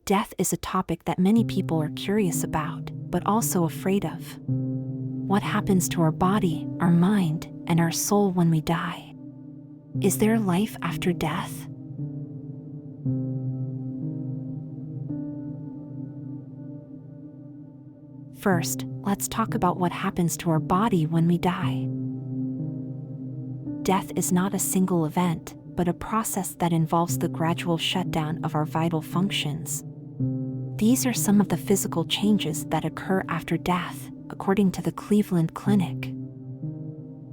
Death is a topic that many people are curious about, but also afraid of. What happens to our body, our mind, and our soul when we die? Is there life after death? First, let's talk about what happens to our body when we die. Death is not a single event, but a process that involves the gradual shutdown of our vital functions. These are some of the physical changes that occur after death, according to the Cleveland Clinic.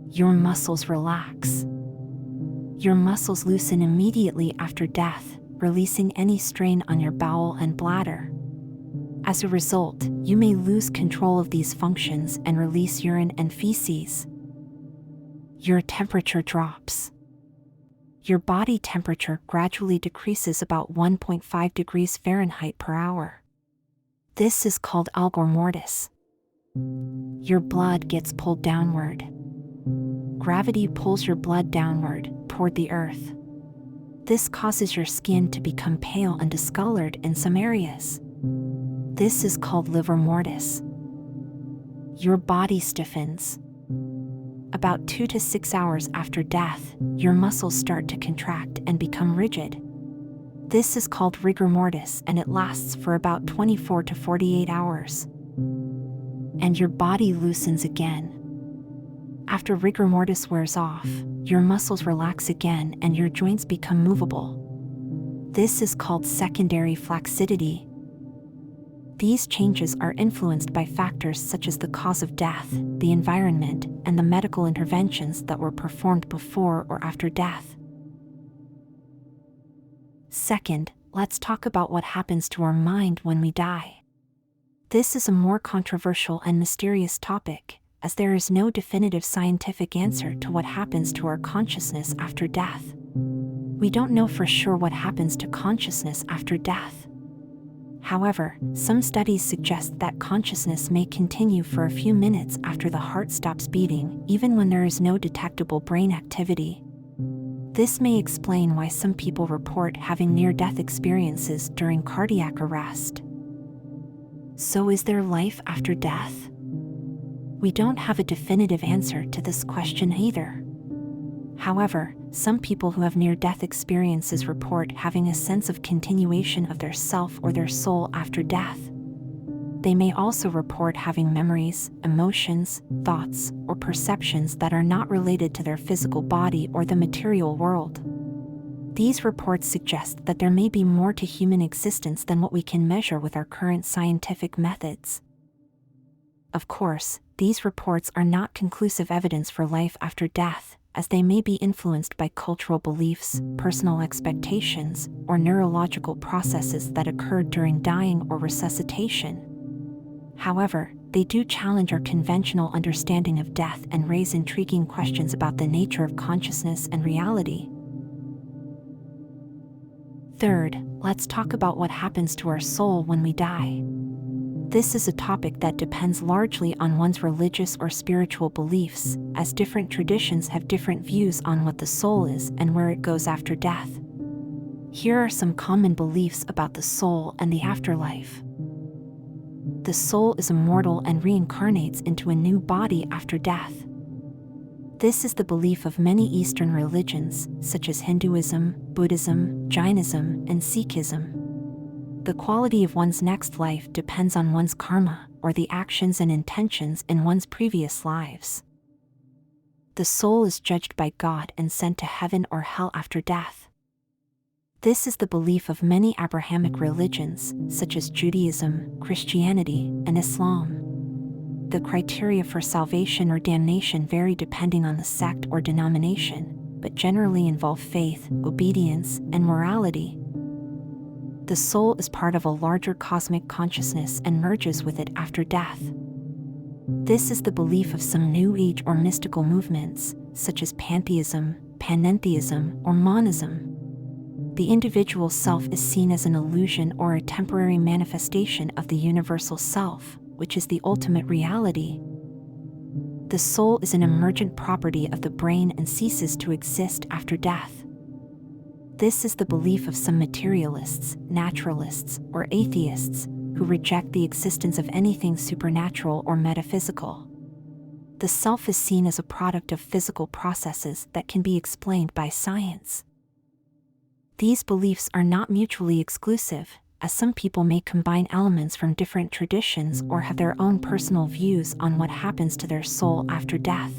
Your muscles relax. Your muscles loosen immediately after death, releasing any strain on your bowel and bladder. As a result, you may lose control of these functions and release urine and feces. Your temperature drops. Your body temperature gradually decreases about 1.5 degrees Fahrenheit per hour. This is called rigor mortis. Your blood gets pulled downward. Gravity pulls your blood downward, toward the earth. This causes your skin to become pale and discolored in some areas. This is called livor mortis. Your body stiffens. About 2 to 6 hours after death, your muscles start to contract and become rigid. This is called rigor mortis, and it lasts for about 24 to 48 hours. And your body loosens again. After rigor mortis wears off, your muscles relax again and your joints become movable. This is called secondary flaccidity. These changes are influenced by factors such as the cause of death, the environment, and the medical interventions that were performed before or after death. Second, let's talk about what happens to our mind when we die. This is a more controversial and mysterious topic, as there is no definitive scientific answer to what happens to our consciousness after death. We don't know for sure what happens to consciousness after death. However, some studies suggest that consciousness may continue for a few minutes after the heart stops beating, even when there is no detectable brain activity. This may explain why some people report having near-death experiences during cardiac arrest. So is there life after death? We don't have a definitive answer to this question either. However, some people who have near-death experiences report having a sense of continuation of their self or their soul after death. They may also report having memories, emotions, thoughts, or perceptions that are not related to their physical body or the material world. These reports suggest that there may be more to human existence than what we can measure with our current scientific methods. Of course, these reports are not conclusive evidence for life after death, as they may be influenced by cultural beliefs, personal expectations, or neurological processes that occurred during dying or resuscitation. However, they do challenge our conventional understanding of death and raise intriguing questions about the nature of consciousness and reality. Third, let's talk about what happens to our soul when we die. This is a topic that depends largely on one's religious or spiritual beliefs, as different traditions have different views on what the soul is and where it goes after death. Here are some common beliefs about the soul and the afterlife. The soul is immortal and reincarnates into a new body after death. This is the belief of many Eastern religions, such as Hinduism, Buddhism, Jainism, and Sikhism. The quality of one's next life depends on one's karma, or the actions and intentions in one's previous lives. The soul is judged by God and sent to heaven or hell after death. This is the belief of many Abrahamic religions, such as Judaism, Christianity, and Islam. The criteria for salvation or damnation vary depending on the sect or denomination, but generally involve faith, obedience, and morality. The soul is part of a larger cosmic consciousness and merges with it after death. This is the belief of some New Age or mystical movements, such as pantheism, panentheism, or monism. The individual self is seen as an illusion or a temporary manifestation of the universal self, which is the ultimate reality. The soul is an emergent property of the brain and ceases to exist after death. This is the belief of some materialists, naturalists, or atheists who reject the existence of anything supernatural or metaphysical. The self is seen as a product of physical processes that can be explained by science. These beliefs are not mutually exclusive, as some people may combine elements from different traditions or have their own personal views on what happens to their soul after death.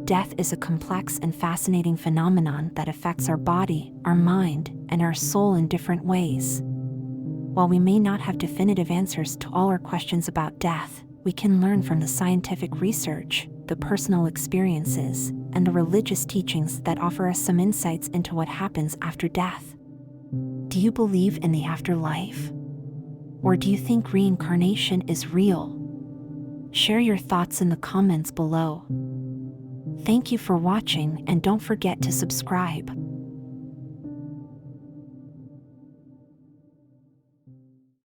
Death is a complex and fascinating phenomenon that affects our body, our mind, and our soul in different ways. While we may not have definitive answers to all our questions about death, we can learn from the scientific research, the personal experiences, and the religious teachings that offer us some insights into what happens after death. Do you believe in the afterlife? Or do you think reincarnation is real? Share your thoughts in the comments below. Thank you for watching, and don't forget to subscribe.